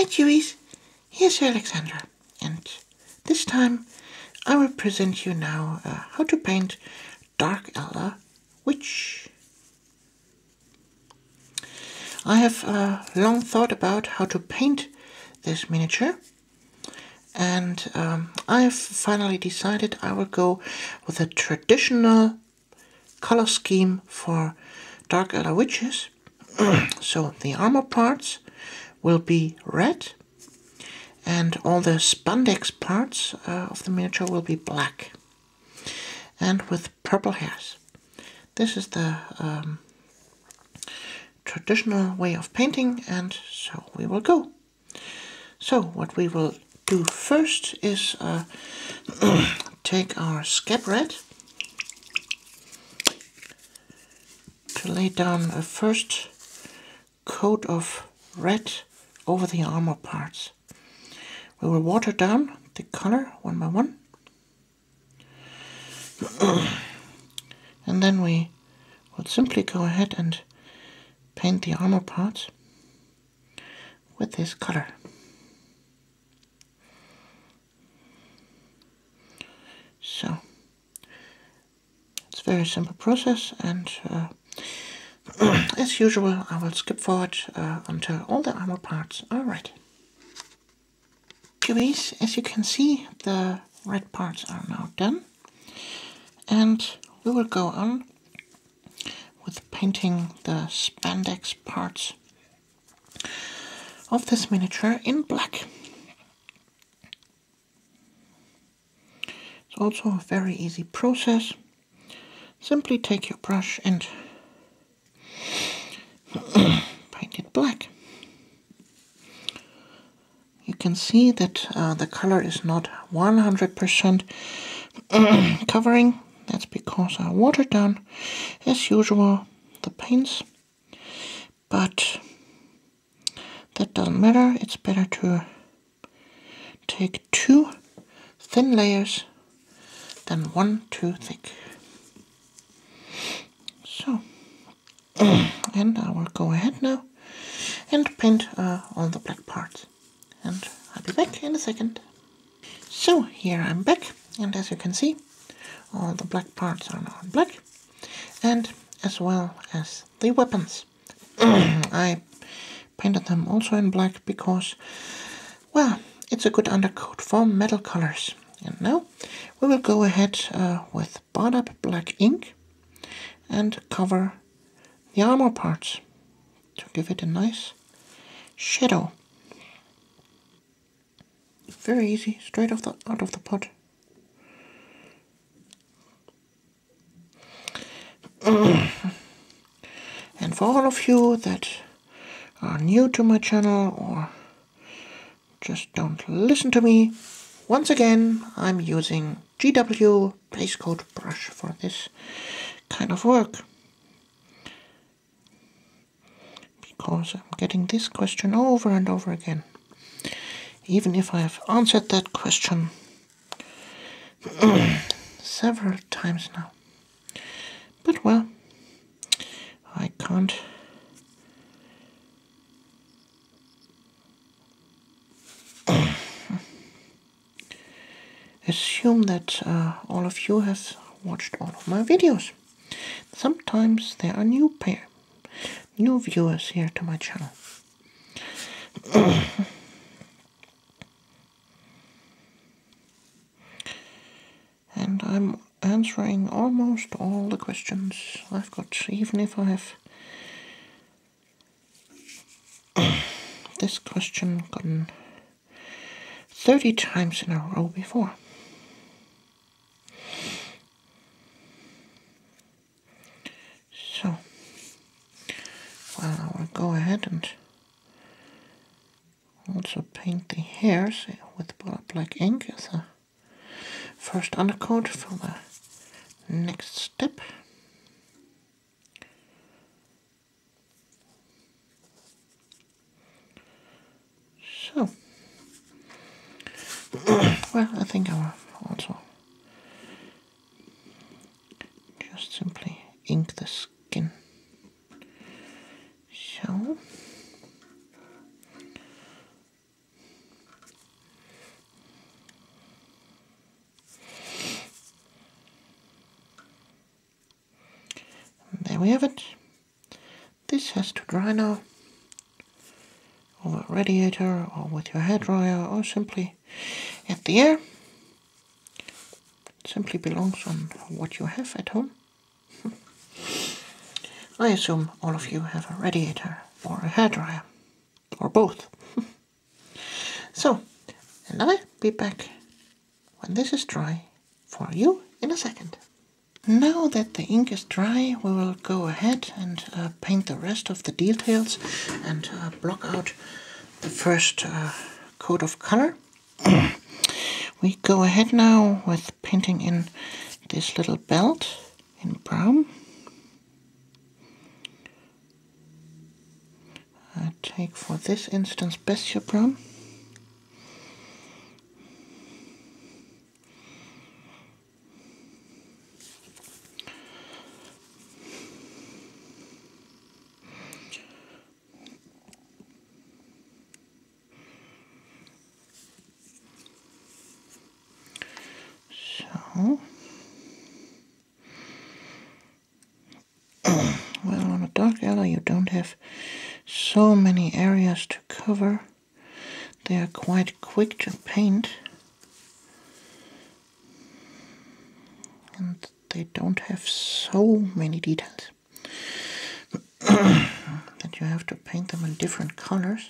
Hi Jewies, here's Alexandra, and this time I will present you now how to paint Dark Eldar Wych. I have long thought about how to paint this miniature, and I have finally decided I will go with a traditional color scheme for Dark Eldar Witches. So the armor parts will be red, and all the spandex parts of the miniature will be black and with purple hairs. This is the traditional way of painting, and so we will go. So what we will do first is take our scab red to lay down a first coat of red over the armor parts. We will water down the color one by one, and then we will simply go ahead and paint the armor parts with this color. So it's a very simple process, and as usual I will skip forward until all the armor parts are ready. Anyways, as you can see, the red parts are now done, and we will go on with painting the spandex parts of this miniature in black. It's also a very easy process. Simply take your brush and paint it black. You can see that the color is not 100% covering. That's because I watered down, as usual, the paints. But that doesn't matter. It's better to take 2 thin layers than 1 too thick. So, and I will go ahead now and paint all the black parts. And I'll be back in a second. So here I'm back, and as you can see, all the black parts are now in black, and as well as the weapons. I painted them also in black because, well, it's a good undercoat for metal colors. And now we will go ahead with barred up black ink and cover the armor parts to give it a nice shadow. Very easy, straight out of the pot. And for all of you that are new to my channel or just don't listen to me, once again I'm using GW basecoat brush for this kind of work, because I'm getting this question over and over again, even if I have answered that question several times now. But well, I can't assume that all of you have watched all of my videos. Sometimes there are new viewers here to my channel. And I'm answering almost all the questions I've got, even if I have this question gotten 30 times in a row before. So, well, I will go ahead and also paint the hairs with black ink as a first undercoat for the next step. So, well, I think I will also just simply ink the skin. So, we have it. This has to dry now. Over a radiator or with your hairdryer, or simply at the air. It simply belongs on what you have at home. I assume all of you have a radiator or a hairdryer, or both. So, and I'll be back when this is dry for you in a second. Now that the ink is dry, we will go ahead and paint the rest of the details and block out the first coat of color. We go ahead now with painting in this little belt in brown. I take for this instance Bestia brown. Well, on a Dark Eldar you don't have so many areas to cover. They are quite quick to paint. And they don't have so many details that you have to paint them in different colors.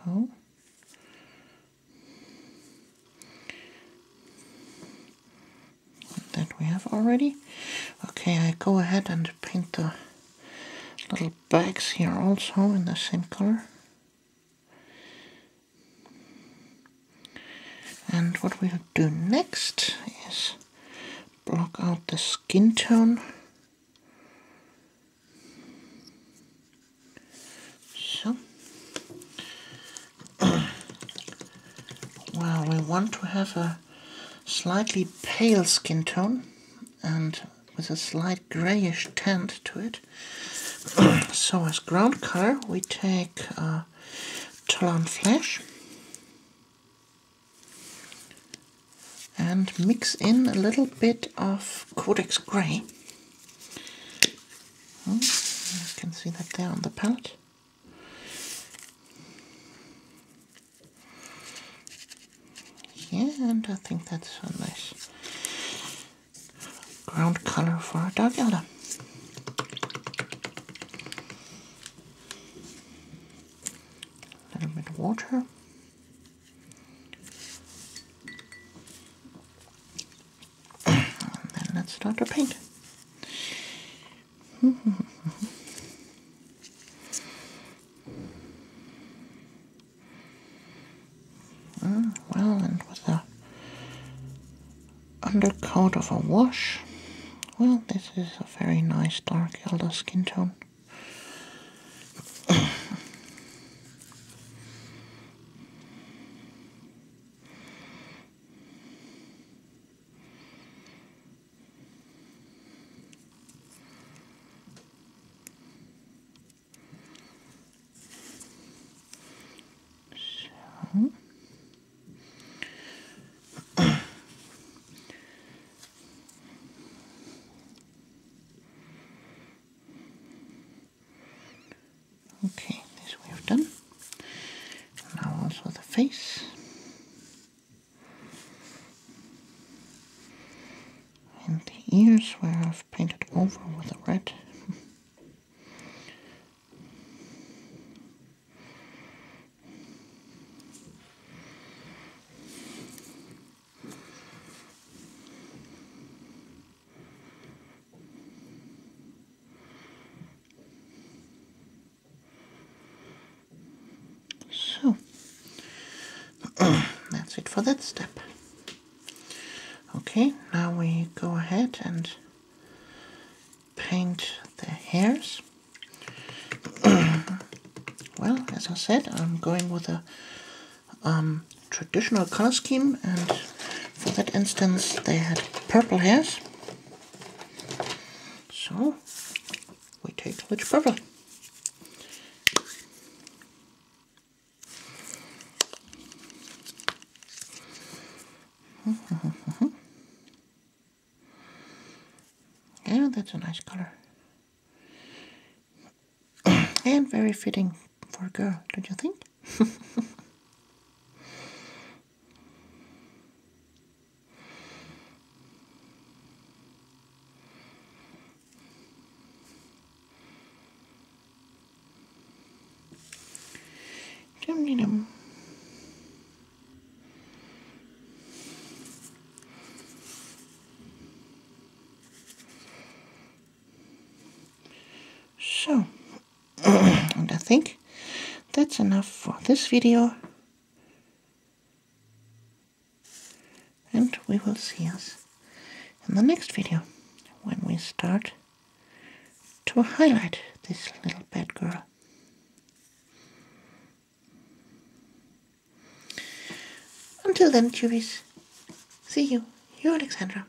So that we have already. Okay, I go ahead and paint the little bags here also in the same color. And what we'll do next is block out the skin tone. So, well, we want to have a slightly pale skin tone and with a slight grayish tint to it. So as ground color we take Talon Flash and mix in a little bit of Codex Gray. You can see that there on the palette. Yeah, and I think that's a nice ground color for a Dark Eldar. A little bit of water. And then let's start to paint. Well, and with the undercoat of a wash, well, this is a very nice Dark Eldar skin tone. Okay, this we have done. Now also the face. And the ears where I've painted over with the red. So, that's it for that step. Okay, now we go ahead and paint the hairs. Well, as I said, I'm going with a traditional color scheme, and for that instance they had purple hairs. So, we take rich purple. Yeah, that's a nice color. And very fitting for a girl, don't you think? Dum-dee-dum. So, and I think that's enough for this video. And we will see us in the next video when we start to highlight this little bad girl. Until then, cuties, see you, your Alexandra.